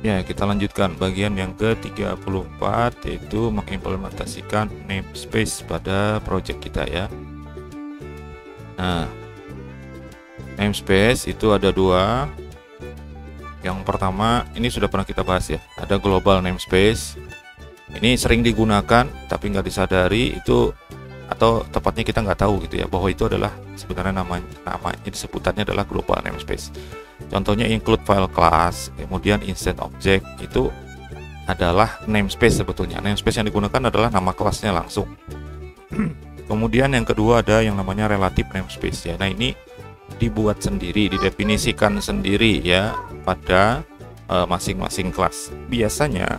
Ya, kita lanjutkan bagian yang ke-34, yaitu mengimplementasikan namespace pada project kita ya. Nah, namespace itu ada dua. Yang pertama, ini sudah pernah kita bahas ya, ada global namespace. Ini sering digunakan tapi nggak disadari itu, atau tepatnya kita nggak tahu gitu ya, bahwa itu adalah sebenarnya namanya sebutannya adalah global namespace. Contohnya include file class, kemudian instance object, itu adalah namespace sebetulnya. Namespace yang digunakan adalah nama kelasnya langsung. Kemudian yang kedua ada yang namanya relative namespace ya. Nah, ini dibuat sendiri, didefinisikan sendiri ya pada masing-masing kelas. Biasanya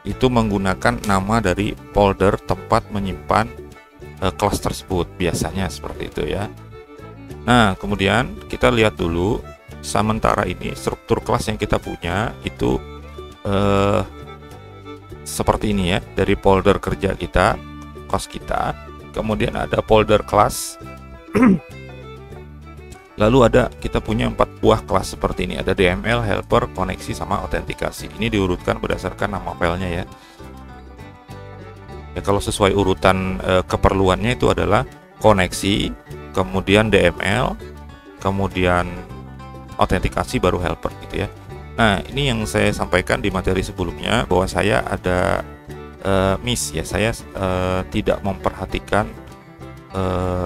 itu menggunakan nama dari folder tempat menyimpan kelas tersebut, biasanya seperti itu ya. Nah, kemudian kita lihat dulu sementara ini struktur kelas yang kita punya itu seperti ini ya, dari folder kerja kita, kelas kita, kemudian ada folder kelas. Lalu kita punya 4 buah kelas seperti ini, ada DML, helper, koneksi, sama autentikasi. Ini diurutkan berdasarkan nama filenya ya. Ya, kalau sesuai urutan keperluannya itu adalah koneksi, kemudian DML, kemudian autentikasi, baru helper gitu ya. Nah, ini yang saya sampaikan di materi sebelumnya, bahwa saya ada miss ya, saya tidak memperhatikan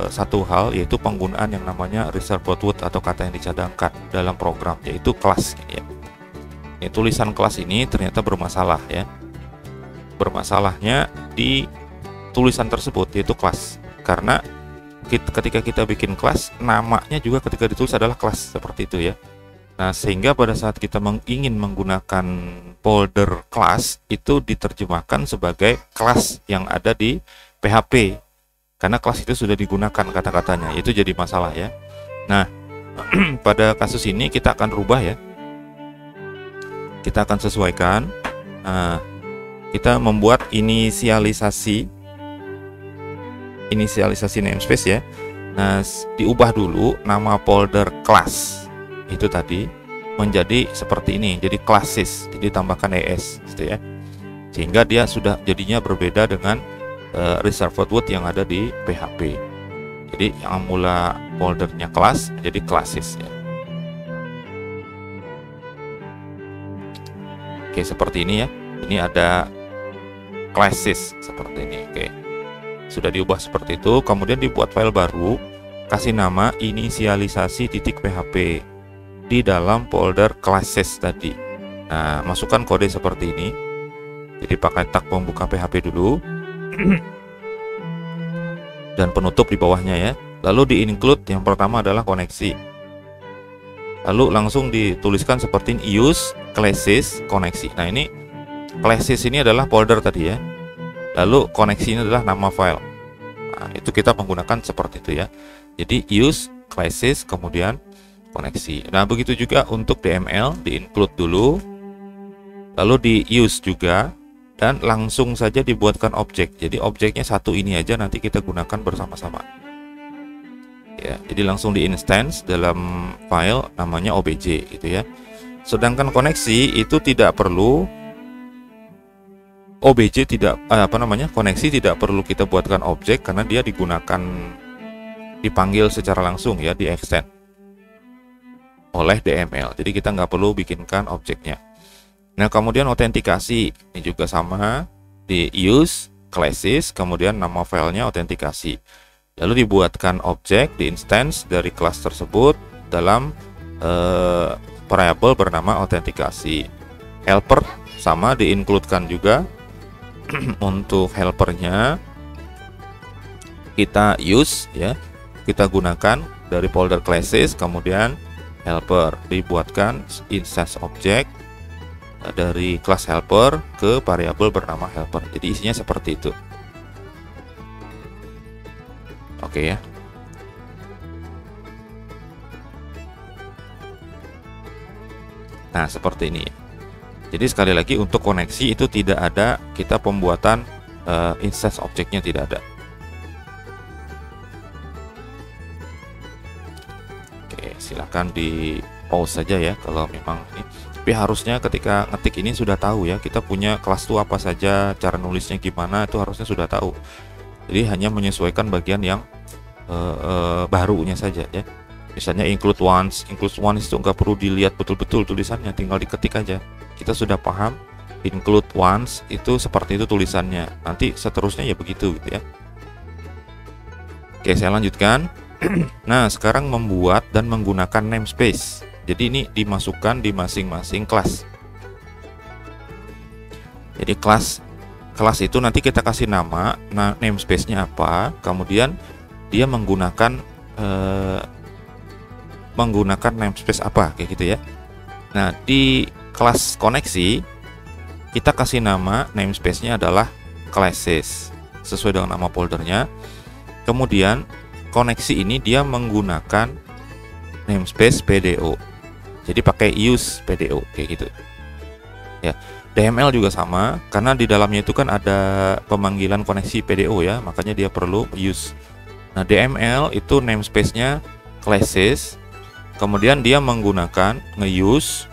satu hal, yaitu penggunaan yang namanya reserved word atau kata yang dicadangkan dalam program, yaitu kelas ya. Ini tulisan kelas ini ternyata bermasalah ya. Bermasalahnya di tulisan tersebut, yaitu kelas, karena ketika kita bikin kelas, namanya juga ketika ditulis adalah kelas, seperti itu ya. Nah, sehingga pada saat kita ingin menggunakan folder kelas, itu diterjemahkan sebagai kelas yang ada di PHP, karena kelas itu sudah digunakan kata-katanya, itu jadi masalah ya. Nah, pada kasus ini kita akan rubah ya, kita akan sesuaikan. Nah, kita membuat inisialisasi namespace ya. Nah, diubah dulu nama folder kelas itu tadi menjadi seperti ini, jadi classes, ditambahkan es gitu ya, sehingga dia sudah jadinya berbeda dengan reserved word yang ada di PHP. Jadi yang mula foldernya kelas jadi classes ya. Oke, seperti ini ya. Ini ada classes seperti ini. Oke, sudah diubah seperti itu. Kemudian dibuat file baru, kasih nama inisialisasi.php di dalam folder classes tadi. Nah, masukkan kode seperti ini. Jadi pakai tag pembuka PHP dulu dan penutup di bawahnya ya. Lalu di include, yang pertama adalah koneksi. Lalu langsung dituliskan seperti ini, use classes koneksi. Nah, ini classes ini adalah folder tadi ya. Lalu koneksi ini adalah nama file. Nah, itu kita menggunakan seperti itu ya. Jadi use classes kemudian koneksi. Nah, begitu juga untuk DML, di include dulu, lalu di use juga, dan langsung saja dibuatkan objek. Jadi objeknya satu ini aja, nanti kita gunakan bersama-sama ya. Jadi langsung di instance dalam file namanya obj gitu ya. Sedangkan koneksi itu tidak perlu, obj tidak koneksi tidak perlu kita buatkan objek, karena dia digunakan, dipanggil secara langsung ya, di extend oleh DML. Jadi kita nggak perlu bikinkan objeknya. Nah, kemudian autentikasi ini juga sama, di use classes kemudian nama filenya autentikasi, lalu dibuatkan objek di instance dari kelas tersebut dalam variabel bernama autentikasi. Helper sama, di-include-kan juga. Untuk helpernya kita use ya, kita gunakan dari folder classes, kemudian helper, dibuatkan instance object dari kelas helper ke variabel bernama helper. Jadi isinya seperti itu. Oke ya. Nah, seperti ini. Jadi sekali lagi, untuk koneksi itu tidak ada kita pembuatan instance objeknya, tidak ada. Oke, silakan pause saja ya kalau memang ini. Tapi harusnya ketika ngetik ini sudah tahu ya, kita punya kelas itu apa saja, cara nulisnya gimana, itu harusnya sudah tahu. Jadi hanya menyesuaikan bagian yang barunya saja ya. Misalnya include once itu nggak perlu dilihat betul-betul tulisannya, tinggal diketik aja. Kita sudah paham include once itu seperti itu tulisannya. Nanti seterusnya ya begitu gitu ya. Oke, saya lanjutkan. Nah, sekarang membuat dan menggunakan namespace. Jadi ini dimasukkan di masing-masing kelas. Jadi kelas itu nanti kita kasih nama, namespace-nya apa, kemudian dia menggunakan namespace apa, kayak gitu ya. Nah, di kelas koneksi kita kasih nama namespace-nya adalah classes sesuai dengan nama foldernya. Kemudian koneksi ini dia menggunakan namespace PDO. Jadi pakai use PDO kayak gitu. Ya, DML juga sama karena di dalamnya itu kan ada pemanggilan koneksi PDO ya, makanya dia perlu use. Nah, DML itu namespace-nya classes. Kemudian dia menggunakan nge-use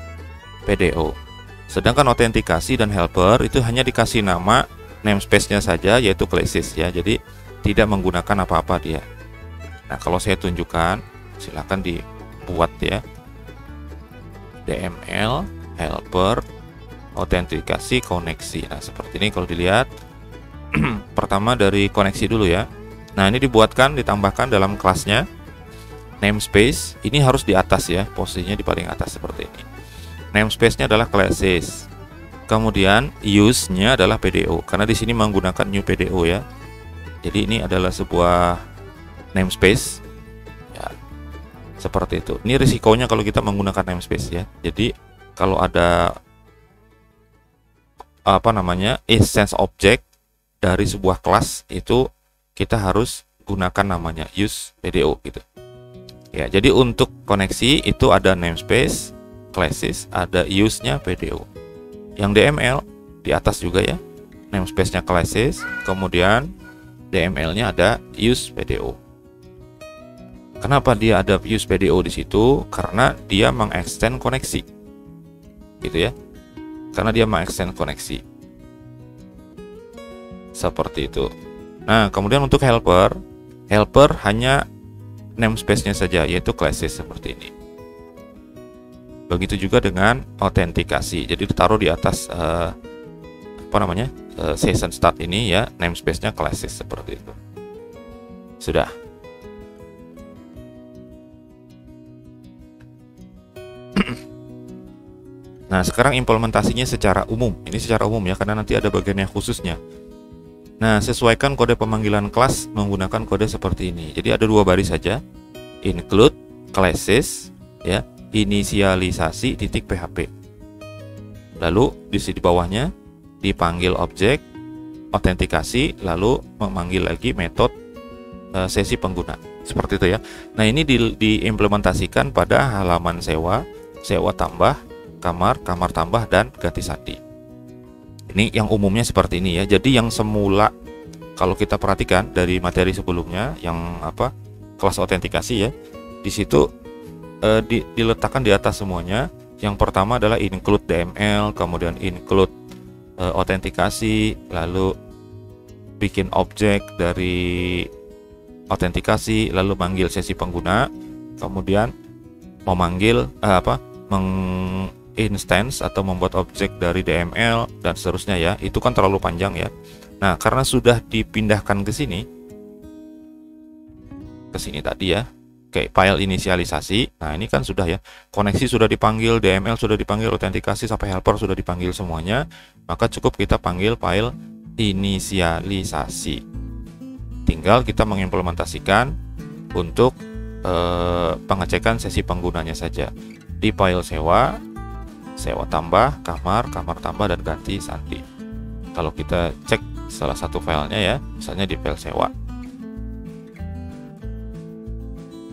PDO. Sedangkan autentikasi dan helper itu hanya dikasih nama namespace-nya saja, yaitu classes ya. Jadi tidak menggunakan apa-apa dia. Nah, kalau saya tunjukkan, silakan dibuat ya. DML, helper, autentikasi, koneksi. Nah, seperti ini kalau dilihat. Pertama dari koneksi dulu ya. Nah, ini dibuatkan, ditambahkan dalam kelasnya. Namespace ini harus di atas ya, posisinya di paling atas seperti ini. Namespace-nya adalah classes. Kemudian use-nya adalah PDO karena di sini menggunakan new PDO ya. Jadi ini adalah sebuah namespace ya. Seperti itu. Ini risikonya kalau kita menggunakan namespace ya. Jadi kalau ada instance object dari sebuah kelas itu kita harus gunakan namanya use PDO gitu. Ya, jadi untuk koneksi itu ada namespace, classes, ada use-nya PDO. Yang DML di atas juga ya, namespace-nya classes, kemudian DML-nya ada use PDO. Kenapa dia ada use PDO di situ? Karena dia mengextend koneksi, gitu ya. Karena dia mengextend koneksi, seperti itu. Nah, kemudian untuk helper hanya namespace-nya saja, yaitu classes seperti ini. Begitu juga dengan autentikasi. Jadi ditaruh di atas session start ini ya, namespace-nya classes seperti itu. Sudah. Nah, sekarang implementasinya secara umum. Ini secara umum ya, karena nanti ada bagian yang khususnya. Nah, sesuaikan kode pemanggilan kelas menggunakan kode seperti ini. Jadi ada dua baris saja. Include classes ya, inisialisasi .php. Lalu di sini bawahnya dipanggil objek autentikasi, lalu memanggil lagi metode sesi pengguna. Seperti itu ya. Nah, ini diimplementasikan pada halaman sewa tambah, kamar tambah, dan ganti sandi. Ini yang umumnya seperti ini ya. Jadi yang semula kalau kita perhatikan dari materi sebelumnya yang kelas autentikasi ya, di situ diletakkan di atas semuanya. Yang pertama adalah include DML, kemudian include autentikasi, lalu bikin objek dari autentikasi, lalu manggil sesi pengguna, kemudian memanggil instance atau membuat objek dari DML dan seterusnya ya. Itu kan terlalu panjang ya. Nah, karena sudah dipindahkan ke sini tadi ya, kayak file inisialisasi. Nah, ini kan sudah ya, koneksi sudah dipanggil, DML sudah dipanggil, autentikasi sampai helper sudah dipanggil semuanya. Maka cukup kita panggil file inisialisasi. Tinggal kita mengimplementasikan untuk pengecekan sesi penggunanya saja. Di file sewa tambah, kamar tambah, dan ganti sandi. Kalau kita cek salah satu filenya ya, misalnya di file sewa.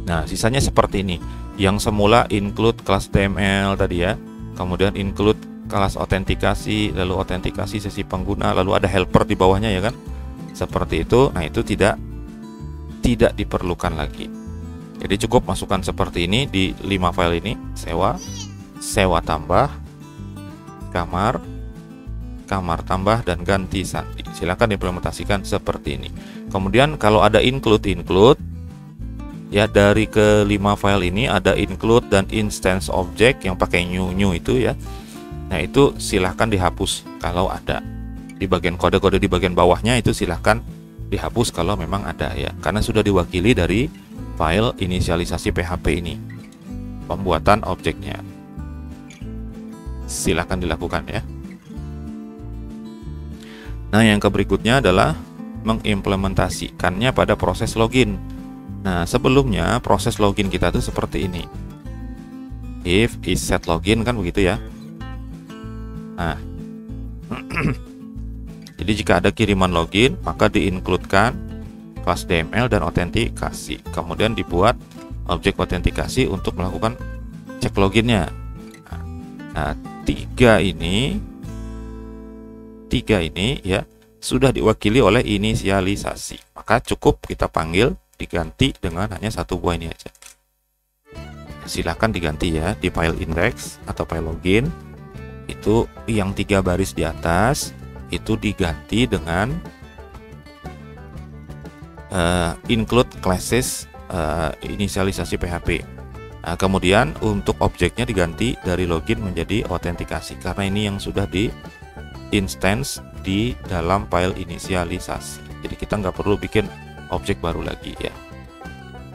Nah, sisanya seperti ini. Yang semula include kelas DML tadi ya, kemudian include kelas autentikasi, lalu autentikasi sesi pengguna, lalu ada helper di bawahnya ya kan. Seperti itu. Nah, itu tidak diperlukan lagi. Jadi cukup masukkan seperti ini di 5 file ini, sewa tambah, kamar tambah, dan ganti sandi. Silakan implementasikan seperti ini. Kemudian kalau ada include ya, dari ke-5 file ini ada include dan instance object yang pakai new itu ya. Nah, itu silahkan dihapus kalau ada. Di bagian kode-kode di bagian bawahnya itu silahkan dihapus kalau memang ada ya, karena sudah diwakili dari file inisialisasi PHP ini, pembuatan objeknya. Silahkan dilakukan ya. Nah, yang berikutnya adalah mengimplementasikannya pada proses login. Nah, sebelumnya proses login kita tuh seperti ini. If is set login, kan begitu ya. Nah, jadi jika ada kiriman login, maka di-include-kan kelas DML dan autentikasi. Kemudian dibuat objek autentikasi untuk melakukan cek loginnya. Nah, tiga ini ya sudah diwakili oleh inisialisasi. Maka cukup kita panggil diganti dengan hanya satu buah ini aja. Silahkan diganti ya di file index atau file login. Itu yang 3 baris di atas itu diganti dengan include classes inisialisasi PHP. Nah, kemudian untuk objeknya diganti dari login menjadi autentikasi, karena ini yang sudah di instance di dalam file inisialisasi. Jadi kita nggak perlu bikin objek baru lagi ya.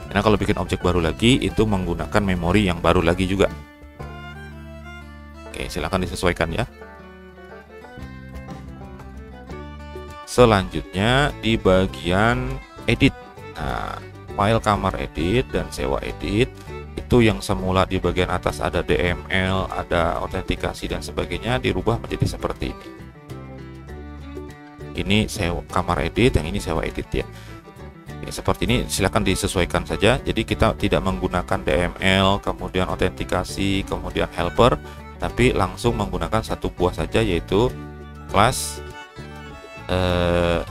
Karena kalau bikin objek baru lagi itu menggunakan memori yang baru lagi juga. Oke, silakan disesuaikan ya. Selanjutnya di bagian edit. Nah, file kamar edit dan sewa edit itu yang semula di bagian atas ada DML, ada autentikasi dan sebagainya, dirubah menjadi seperti ini. Ini sewa kamar edit, yang ini sewa edit ya. Oke, seperti ini silahkan disesuaikan saja. Jadi kita tidak menggunakan DML, kemudian autentikasi, kemudian helper, tapi langsung menggunakan satu buah saja, yaitu kelas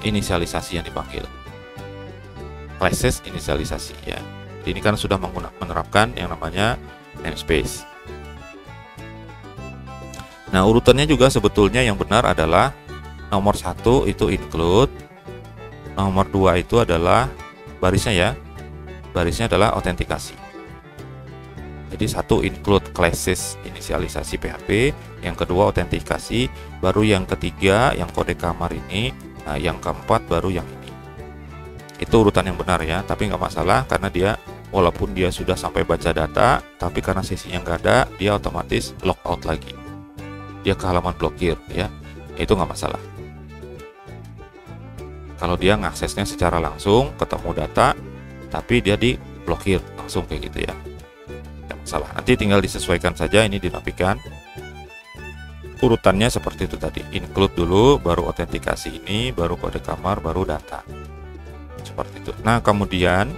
inisialisasi yang dipanggil, classes inisialisasi ya. Ini kan sudah menerapkan yang namanya namespace. Nah, urutannya juga sebetulnya yang benar adalah nomor 1 itu include, nomor 2 itu adalah barisnya ya, barisnya adalah autentikasi. Jadi 1 include classes inisialisasi PHP, yang kedua autentikasi, baru yang ketiga yang kode kamar ini, nah yang keempat baru yang ini. Itu urutan yang benar ya, tapi nggak masalah karena dia walaupun dia sudah sampai baca data, tapi karena sesinya nggak ada, dia otomatis log out lagi. Dia ke halaman blokir ya, itu nggak masalah. Kalau dia ngaksesnya secara langsung, ketemu data, tapi dia diblokir langsung kayak gitu ya. Salah, nanti tinggal disesuaikan saja, ini dirapikan urutannya seperti itu tadi, include dulu, baru autentikasi ini, baru kode kamar, baru data, seperti itu. Nah, kemudian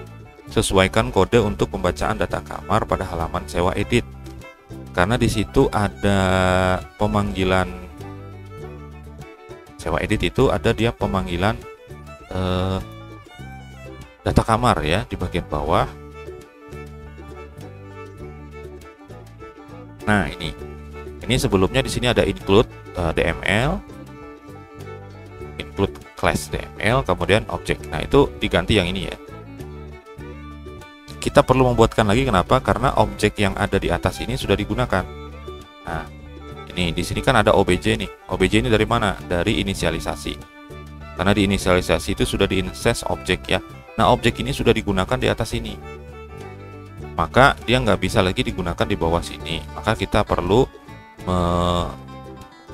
sesuaikan kode untuk pembacaan data kamar pada halaman sewa edit, karena di situ ada pemanggilan sewa edit, itu ada dia pemanggilan data kamar ya di bagian bawah. Nah, ini sebelumnya di sini ada include DML, include class DML, kemudian objek. Nah, itu diganti yang ini ya. Kita perlu membuatkan lagi, kenapa? Karena objek yang ada di atas ini sudah digunakan. Nah, ini di sini kan ada OBJ nih. OBJ ini dari mana? Dari inisialisasi. Karena di inisialisasi itu sudah di-instance objek ya. Nah, objek ini sudah digunakan di atas ini, maka dia nggak bisa lagi digunakan di bawah sini. Maka kita perlu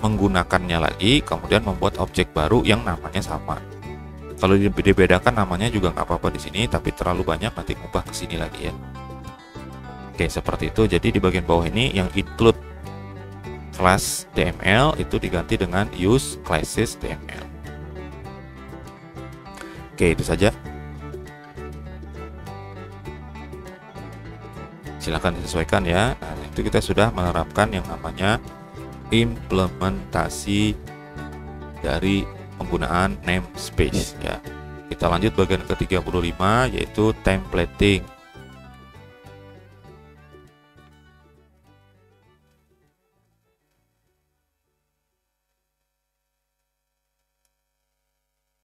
menggunakannya lagi, kemudian membuat objek baru yang namanya sama. Kalau dibedakan namanya juga nggak apa-apa di sini, tapi terlalu banyak nanti ngubah ke sini lagi ya. Oke, seperti itu. Jadi di bagian bawah ini yang include class DML itu diganti dengan use classes DML. Oke, itu saja. Silahkan disesuaikan ya. Nah, itu kita sudah menerapkan yang namanya implementasi dari penggunaan namespace ya. Kita lanjut bagian ke-35 yaitu templating.